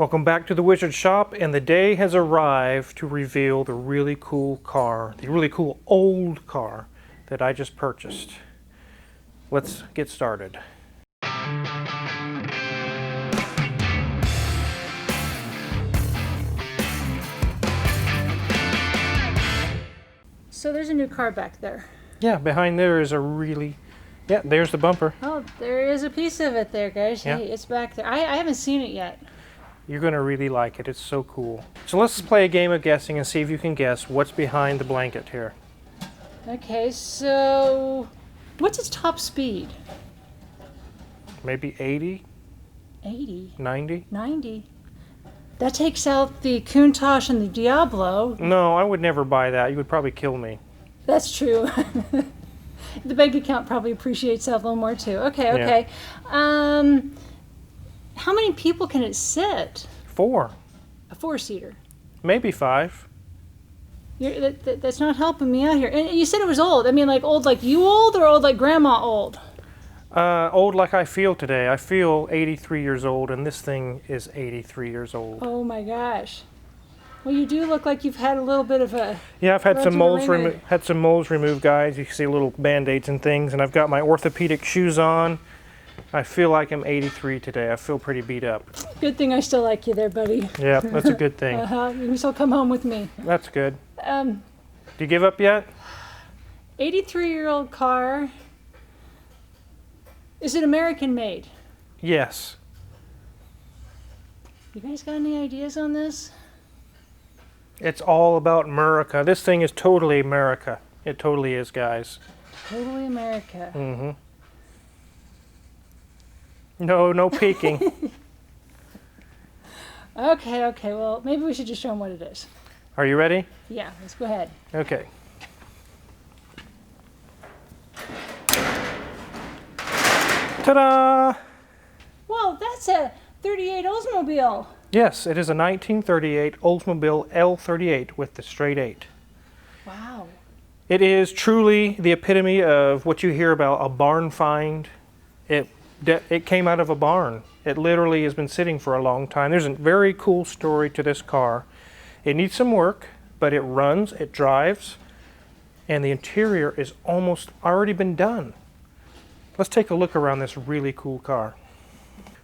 Welcome back to the Wizard Shop, and the day has arrived to reveal the really cool car, the really cool old car that I just purchased. Let's get started. So there's a new car back there. Yeah, behind there is a really, yeah, there's the bumper. Oh, there is a piece of it there, guys. Yeah. Hey, it's back there. I haven't seen it yet. You're going to really like it. It's so cool. So let's play a game of guessing and see if you can guess what's behind the blanket here. Okay, so what's its top speed? Maybe 80, 80, 90? 90. That takes out the Countach and the Diablo. No, I would never buy that. You would probably kill me. That's true. The bank account probably appreciates that a little more too. Okay. How many people can it sit? 4, A 4-seater. maybe 5. That's not helping me out here. And you said it was old. I mean, like old like you old or old like grandma old? Old like I feel today. I feel 83 years old, and this thing is 83 years old. Oh my gosh. Well, you do look like you've had a little bit of a... Yeah, I've had Road some to moles Marina. removed, guys. You can see little band-aids and things, and I've got my orthopedic shoes on. I feel like I'm 83 today. I feel pretty beat up. Good thing I still like you there, buddy. Yeah, that's a good thing. You can still come home with me. That's good. Um, Do you give up yet? 83-year-old car. Is it American made? Yes. You guys got any ideas on this? It's all about America. This thing is totally America. It totally is, guys. Totally America. Mm-hmm. No peeking. Okay. Well, maybe we should just show them what it is. Are you ready? Yeah, let's go ahead. Okay. Ta-da! Whoa, that's a 38 Oldsmobile. Yes, it is a 1938 Oldsmobile L38 with the straight 8. Wow. It is truly the epitome of what you hear about a barn find. It came out of a barn. It literally has been sitting for a long time. There's a very cool story to this car. It needs some work, but it runs, it drives, and the interior is almost already been done. Let's take a look around this really cool car.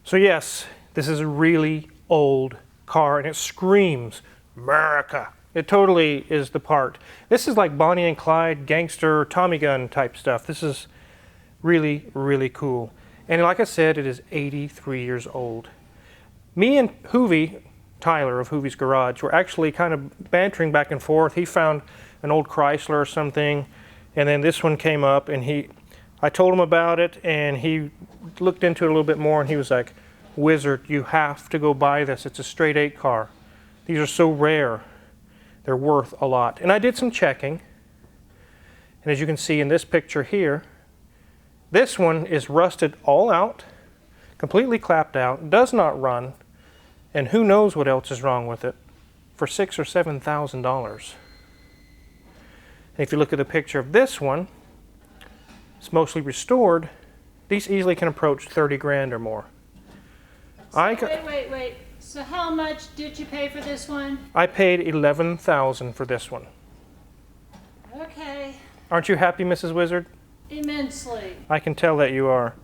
So yes, this is a really old car, and it screams America. It totally is the part. This is like Bonnie and Clyde, gangster, Tommy gun type stuff. This is really, really cool. And like I said, it is 83 years old. Me and Hoovie, Tyler of Hoovie's Garage, were actually kind of bantering back and forth. He found an old Chrysler or something, and then this one came up, and I told him about it, and he looked into it a little bit more, and he was like, Wizard, you have to go buy this. It's a straight 8 car. These are so rare. They're worth a lot. And I did some checking, and as you can see in this picture here, this one is rusted all out, completely clapped out, does not run, and who knows what else is wrong with it, for $6,000 or $7,000. And if you look at the picture of this one, it's mostly restored. These easily can approach 30 grand or more. Wait. So how much did you pay for this one? I paid $11,000 for this one. Okay. Aren't you happy, Mrs. Wizard? Immensely. I can tell that you are.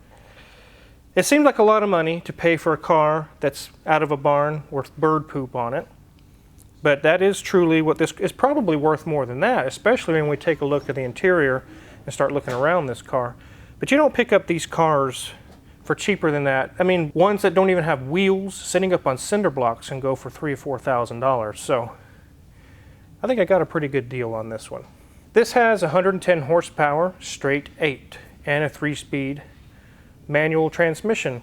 It seemed like a lot of money to pay for a car that's out of a barn with bird poop on it. But that is truly what this is, probably worth more than that, especially when we take a look at the interior and start looking around this car. But you don't pick up these cars for cheaper than that. I mean, ones that don't even have wheels sitting up on cinder blocks can go for $3,000 or $4,000. So I think I got a pretty good deal on this one. This has 110 horsepower, straight 8, and a 3-speed manual transmission.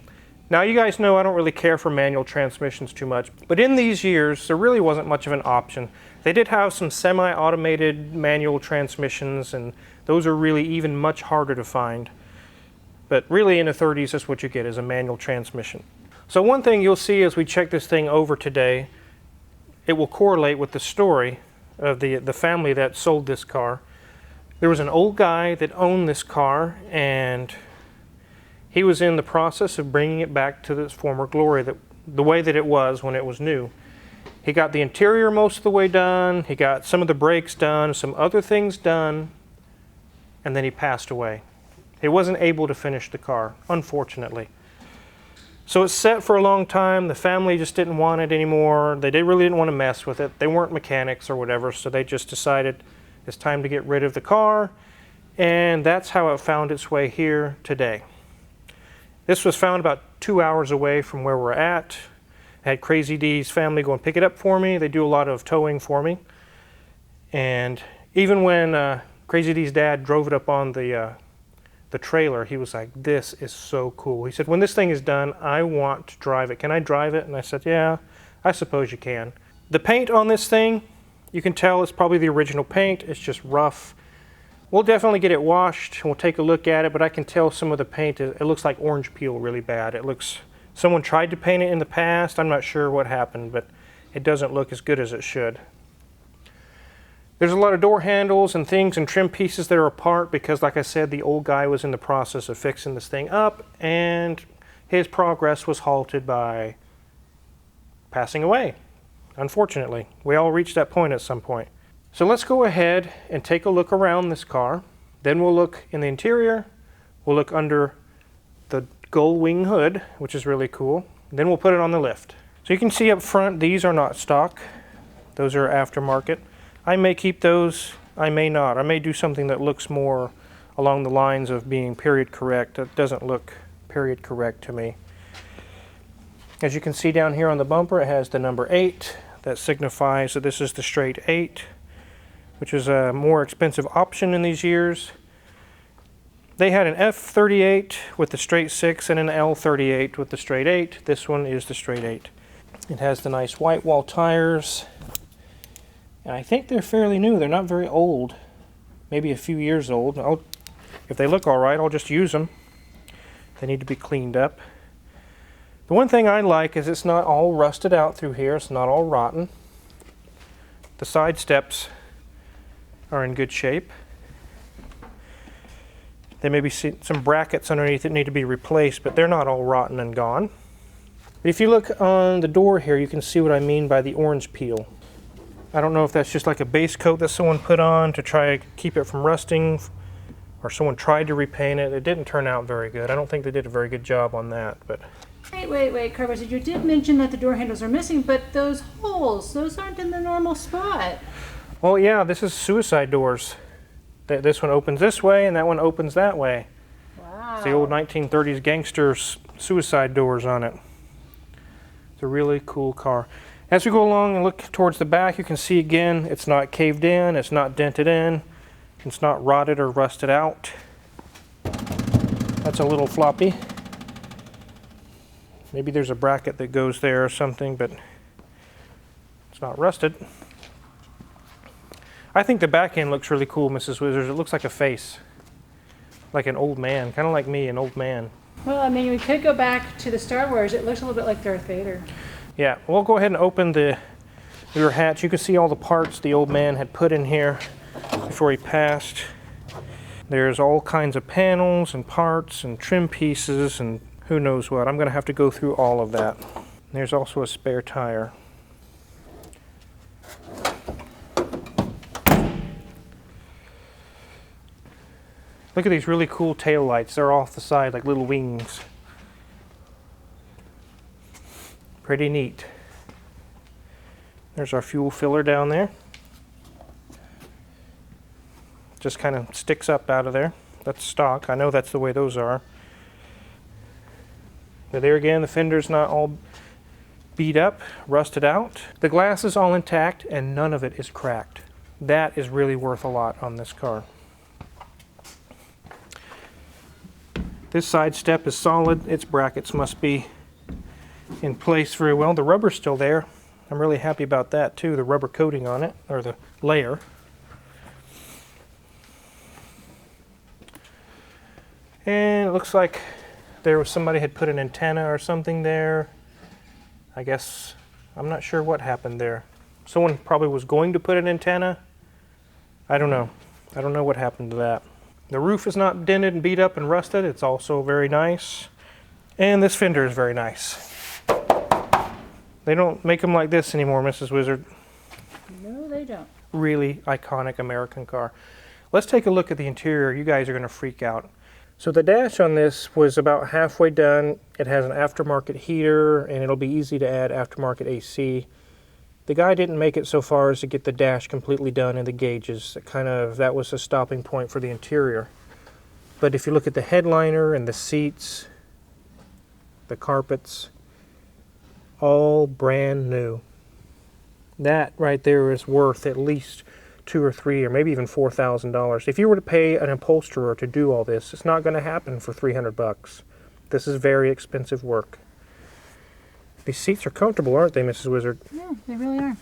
Now you guys know I don't really care for manual transmissions too much, but in these years there really wasn't much of an option. They did have some semi-automated manual transmissions, and those are really even much harder to find. But really in the 30s, that's what you get, is a manual transmission. So one thing you'll see as we check this thing over today, it will correlate with the story of the family that sold this car. There was an old guy that owned this car, and he was in the process of bringing it back to its former glory that the way that it was when it was new. He got the interior most of the way done, he got some of the brakes done, some other things done, and then he passed away. He wasn't able to finish the car, unfortunately. So it's set for a long time. The family just didn't want it anymore. They really didn't want to mess with it. They weren't mechanics or whatever, so they just decided it's time to get rid of the car. And that's how it found its way here today. This was found about 2 hours away from where we're at. I had Crazy D's family go and pick it up for me. They do a lot of towing for me. And even when Crazy D's dad drove it up on the trailer, he was like, "This is so cool." He said, "When this thing is done, I want to drive it. Can I drive it?" And I said, "Yeah, I suppose you can." The paint on this thing, you can tell it's probably the original paint. It's just rough. We'll definitely get it washed and we'll take a look at it, but I can tell some of the paint, it looks like orange peel really bad. It looks, someone tried to paint it in the past. I'm not sure what happened, but it doesn't look as good as it should. There's a lot of door handles and things and trim pieces that are apart because, like I said, the old guy was in the process of fixing this thing up and his progress was halted by passing away. Unfortunately, we all reached that point at some point. So let's go ahead and take a look around this car. Then we'll look in the interior. We'll look under the gull wing hood, which is really cool. Then we'll put it on the lift. So you can see up front, these are not stock. Those are aftermarket. I may keep those, I may not. I may do something that looks more along the lines of being period correct. That doesn't look period correct to me. As you can see down here on the bumper, it has the number 8. That signifies that this is the straight 8, which is a more expensive option in these years. They had an F38 with the straight 6 and an L38 with the straight 8. This one is the straight 8. It has the nice white wall tires. And I think they're fairly new. They're not very old. Maybe a few years old. If they look all right, I'll just use them. They need to be cleaned up. The one thing I like is it's not all rusted out through here. It's not all rotten. The side steps are in good shape. There may be some brackets underneath that need to be replaced, but they're not all rotten and gone. But if you look on the door here, you can see what I mean by the orange peel. I don't know if that's just like a base coat that someone put on to try to keep it from rusting, or someone tried to repaint it. It didn't turn out very good. I don't think they did a very good job on that. But Wait, Carver, so you did mention that the door handles are missing, but those holes, those aren't in the normal spot. well, yeah, this is suicide doors. This one opens this way and that one opens that way. Wow. It's the old 1930s gangsters suicide doors on it. It's a really cool car. As we go along and look towards the back, you can see again, it's not caved in, it's not dented in, it's not rotted or rusted out. That's a little floppy. Maybe there's a bracket that goes there or something, but it's not rusted. I think the back end looks really cool, Mrs. Wizards. It looks like a face, like an old man, kind of like me, an old man. Well, I mean, we could go back to the Star Wars. It looks a little bit like Darth Vader. Yeah, we'll go ahead and open the rear hatch. You can see all the parts the old man had put in here before he passed. There's all kinds of panels and parts and trim pieces and who knows what. I'm going to have to go through all of that. There's also a spare tire. Look at these really cool tail lights. They're off the side like little wings. Pretty neat. There's our fuel filler down there. Just kind of sticks up out of there. That's stock. I know that's the way those are. But there again, the fender's not all beat up, rusted out. The glass is all intact and none of it is cracked. That is really worth a lot on this car. This side step is solid. Its brackets must be in place very well. The rubber's still there. I'm really happy about that too, the rubber coating on it, or the layer. And it looks like somebody had put an antenna or something there. I guess, I'm not sure what happened there. Someone probably was going to put an antenna. I don't know. I don't know what happened to that. The roof is not dented and beat up and rusted. It's also very nice. And this fender is very nice. They don't make them like this anymore, Mrs. Wizard. No, they don't. Really iconic American car. Let's take a look at the interior. You guys are going to freak out. So the dash on this was about halfway done. It has an aftermarket heater, and it'll be easy to add aftermarket AC. The guy didn't make it so far as to get the dash completely done and the gauges. That was a stopping point for the interior. But if you look at the headliner and the seats, the carpets, all brand new. That right there is worth at least $2,000 or $3,000 or maybe even $4,000. If you were to pay an upholsterer to do all this, it's not going to happen for $300. This is very expensive work. These seats are comfortable, aren't they, Mrs. Wizard? Yeah, they really are.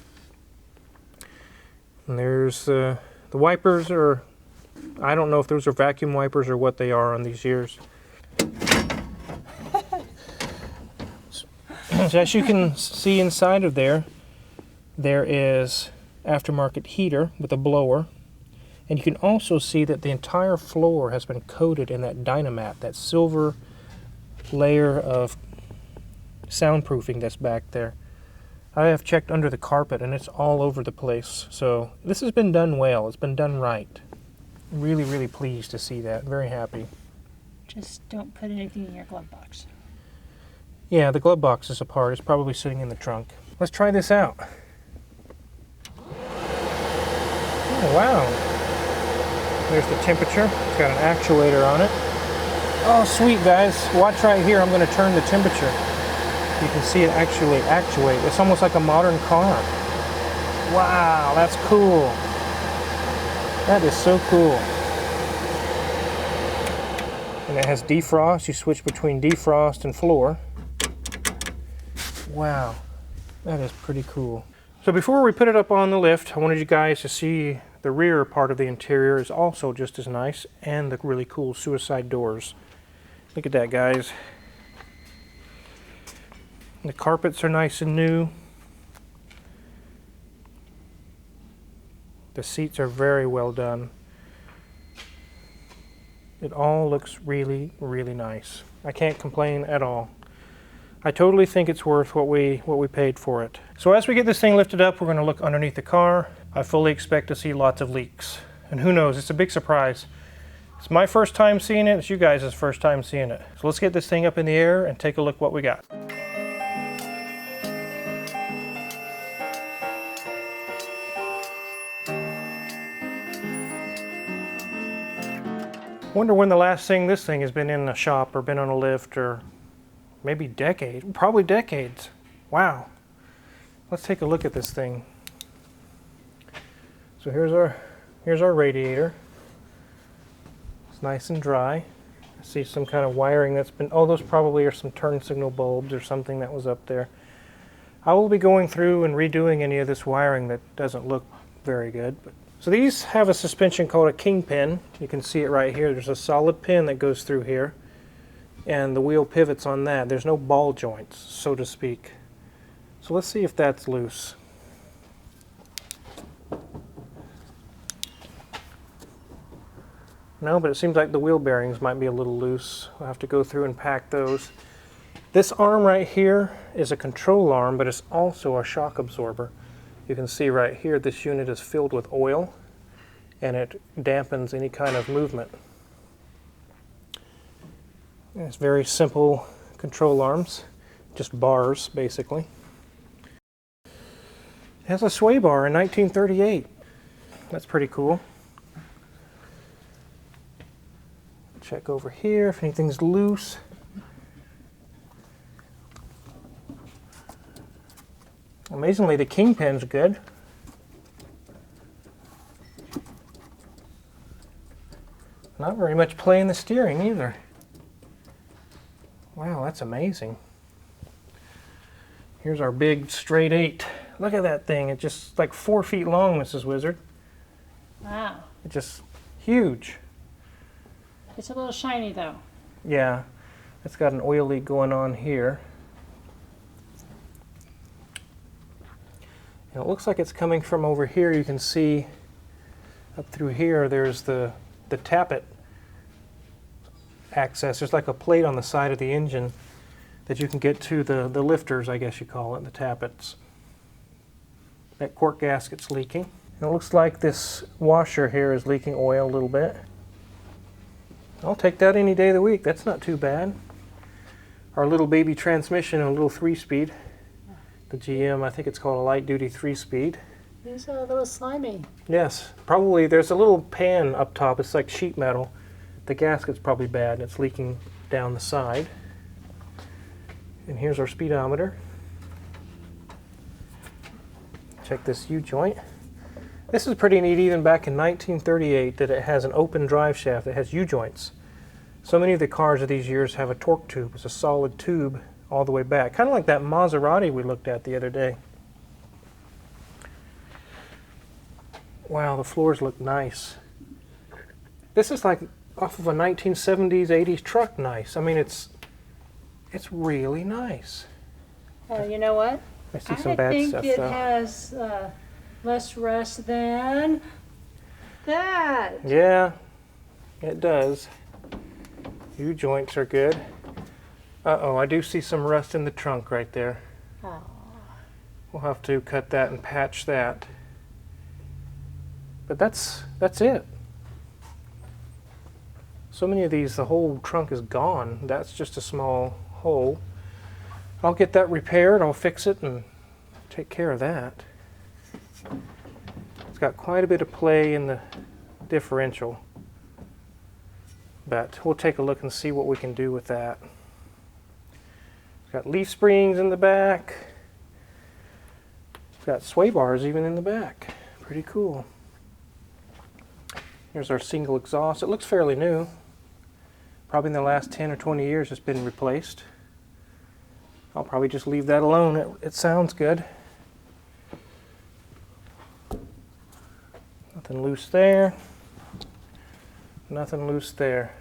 And there's the wipers are, I don't know if those are vacuum wipers or what they are on these years. So as you can see inside of there is aftermarket heater with a blower. And you can also see that the entire floor has been coated in that Dynamat, that silver layer of soundproofing that's back there. I have checked under the carpet and it's all over the place. So this has been done well. It's been done right. Really, really pleased to see that. Very happy. Just don't put anything in your glove box. Yeah, the glove box is apart. It's probably sitting in the trunk. Let's try this out. Oh, wow. There's the temperature. It's got an actuator on it. Oh, sweet, guys. Watch right here. I'm going to turn the temperature. You can see it actually actuate. It's almost like a modern car. Wow, that's cool. That is so cool. And it has defrost. You switch between defrost and floor. Wow, that is pretty cool. So before we put it up on the lift, I wanted you guys to see the rear part of the interior is also just as nice, and the really cool suicide doors. Look at that, guys. The carpets are nice and new. The seats are very well done. It all looks really, really nice. I can't complain at all. I totally think it's worth what we paid for it. So as we get this thing lifted up, we're going to look underneath the car. I fully expect to see lots of leaks. And who knows, it's a big surprise. It's my first time seeing it, it's you guys' first time seeing it. So let's get this thing up in the air and take a look what we got. Wonder when the last thing this thing has been in a shop or been on a lift, or maybe decades, probably decades. Wow. Let's take a look at this thing. So here's our radiator. It's nice and dry. I see some kind of wiring that's been, oh, those probably are some turn signal bulbs or something that was up there. I will be going through and redoing any of this wiring that doesn't look very good. So these have a suspension called a kingpin. You can see it right here. There's a solid pin that goes through here, and the wheel pivots on that. There's no ball joints, so to speak. So let's see if that's loose. No, but it seems like the wheel bearings might be a little loose. We'll have to go through and pack those. This arm right here is a control arm, but it's also a shock absorber. You can see right here this unit is filled with oil, and it dampens any kind of movement. And it's very simple control arms, just bars basically. It has a sway bar in 1938. That's pretty cool. Check over here if anything's loose. Amazingly, the kingpin's good. Not very much play in the steering either. Wow, that's amazing. Here's our big straight 8. Look at that thing. It's just like 4 feet long, Mrs. Wizard. Wow. It's just huge. It's a little shiny though. Yeah, it's got an oil leak going on here. And it looks like it's coming from over here. You can see up through here there's the tappet access. There's like a plate on the side of the engine that you can get to the lifters, I guess you call it, the tappets. That quart gasket's leaking. And it looks like this washer here is leaking oil a little bit. I'll take that any day of the week. That's not too bad. Our little baby transmission, a little 3-speed. The GM, I think it's called a light duty 3-speed. These are a little slimy. Yes, probably there's a little pan up top. It's like sheet metal. The gasket's probably bad and it's leaking down the side. And here's our speedometer. Check this U-joint. This is pretty neat, even back in 1938, that it has an open drive shaft that has U-joints. So many of the cars of these years have a torque tube. It's a solid tube all the way back. Kind of like that Maserati we looked at the other day. Wow, the floors look nice. This is like off of a 1970s, 80s truck nice. I mean, it's really nice. You know what? I see some bad stuff think it though. has less rust than that. Yeah, it does. U-joints are good. Uh-oh, I do see some rust in the trunk right there. Oh. We'll have to cut that and patch that. But that's it. So many of these, the whole trunk is gone. That's just a small hole. I'll get that repaired, I'll fix it and take care of that. It's got quite a bit of play in the differential. But we'll take a look and see what we can do with that. It's got leaf springs in the back. It's got sway bars even in the back. Pretty cool. Here's our single exhaust. It looks fairly new. Probably in the last 10 or 20 years it's been replaced. I'll probably just leave that alone. It sounds good. Nothing loose there. Nothing loose there.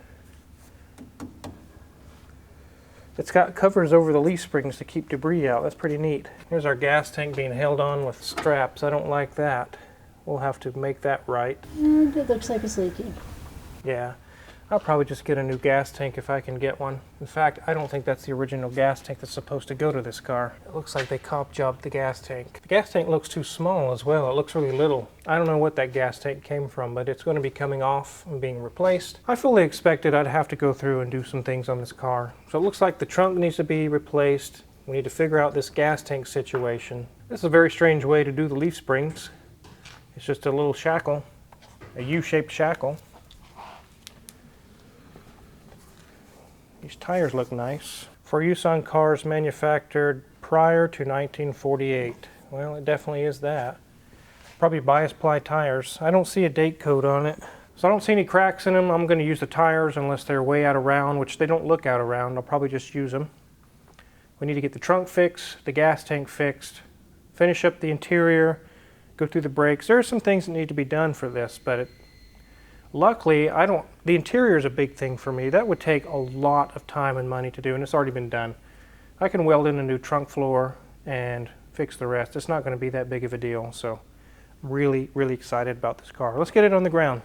It's got covers over the leaf springs to keep debris out. That's pretty neat. Here's our gas tank being held on with straps. I don't like that. We'll have to make that right. And it looks like it's leaking. Yeah. I'll probably just get a new gas tank if I can get one. In fact, I don't think that's the original gas tank that's supposed to go to this car. It looks like they cop jobbed the gas tank. The gas tank looks too small as well. It looks really little. I don't know what that gas tank came from, but it's going to be coming off and being replaced. I fully expected I'd have to go through and do some things on this car. So it looks like the trunk needs to be replaced. We need to figure out this gas tank situation. This is a very strange way to do the leaf springs. It's just a little shackle, a U-shaped shackle. These tires look nice. For use on cars manufactured prior to 1948. Well, it definitely is that. Probably bias ply tires. I don't see a date code on it. So I don't see any cracks in them. I'm going to use the tires unless they're way out of round, which they don't look out of round. I'll probably just use them. We need to get the trunk fixed, the gas tank fixed, finish up the interior, go through the brakes. There are some things that need to be done for this, but luckily, the interior is a big thing for me. That would take a lot of time and money to do, and it's already been done. I can weld in a new trunk floor and fix the rest. It's not going to be that big of a deal, so I'm really, really excited about this car. Let's get it on the ground.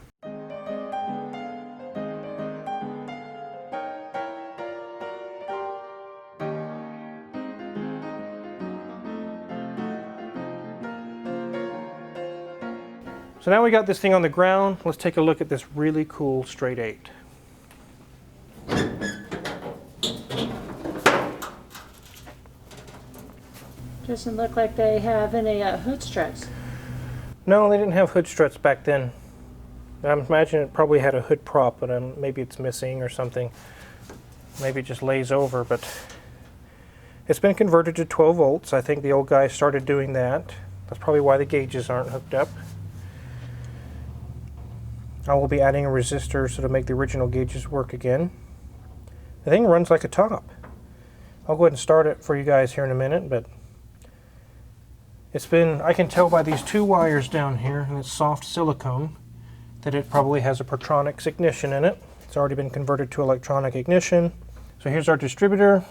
So now we got this thing on the ground. Let's take a look at this really cool straight 8. Doesn't look like they have any hood struts. No, they didn't have hood struts back then. I imagine it probably had a hood prop, but maybe it's missing or something. Maybe it just lays over, but it's been converted to 12 volts. I think the old guys started doing that. That's probably why the gauges aren't hooked up. I will be adding a resistor so to make the original gauges work again. The thing runs like a top. I'll go ahead and start it for you guys here in a minute, but I can tell by these 2 wires down here, and it's soft silicone, that it probably has a Protronics ignition in it. It's already been converted to electronic ignition. So here's our distributor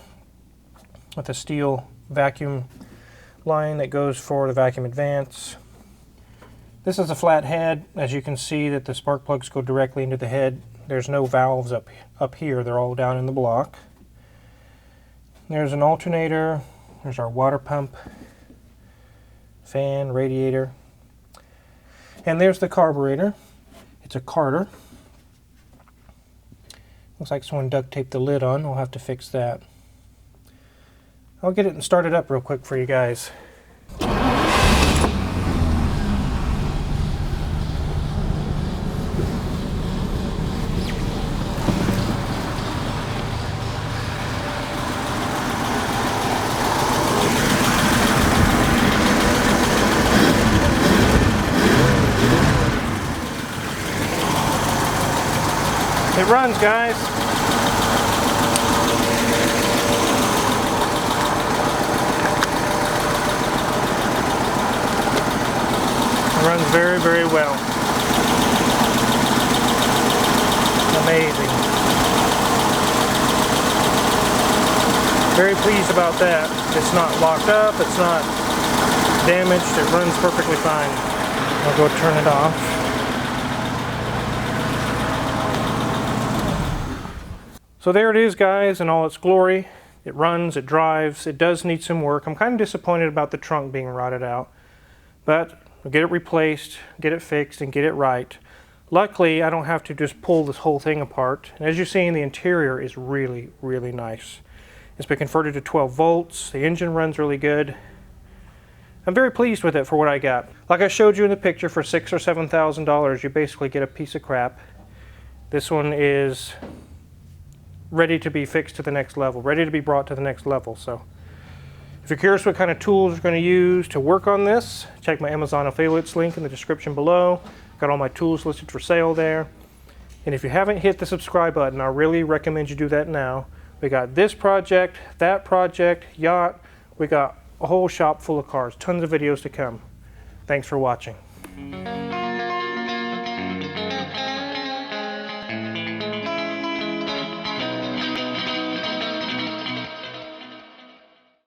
with a steel vacuum line that goes for the vacuum advance. This is a flat head. As you can see that the spark plugs go directly into the head. There's no valves up here. They're all down in the block. There's an alternator. There's our water pump, fan, radiator. And there's the carburetor. It's a Carter. Looks like someone duct taped the lid on. We'll have to fix that. I'll get it started up real quick for you guys. It runs, guys. It runs very, very well. Amazing. Very pleased about that. It's not locked up, it's not damaged, it runs perfectly fine. I'll go turn it off. So there it is, guys, in all its glory. It runs, it drives, it does need some work. I'm kind of disappointed about the trunk being rotted out, but we'll get it replaced, get it fixed, and get it right. Luckily, I don't have to just pull this whole thing apart. And as you're seeing, the interior is really, really nice. It's been converted to 12 volts. The engine runs really good. I'm very pleased with it for what I got. Like I showed you in the picture, for $6,000 or $7,000, you basically get a piece of crap. This one is ready to be fixed to the next level, ready to be brought to the next level. So if you're curious what kind of tools you're going to use to work on this, check my Amazon affiliates link in the description below. Got all my tools listed for sale there. And if you haven't hit the subscribe button, I really recommend you do that now. We got this project, that project, yacht. We got a whole shop full of cars, tons of videos to come. Thanks for watching.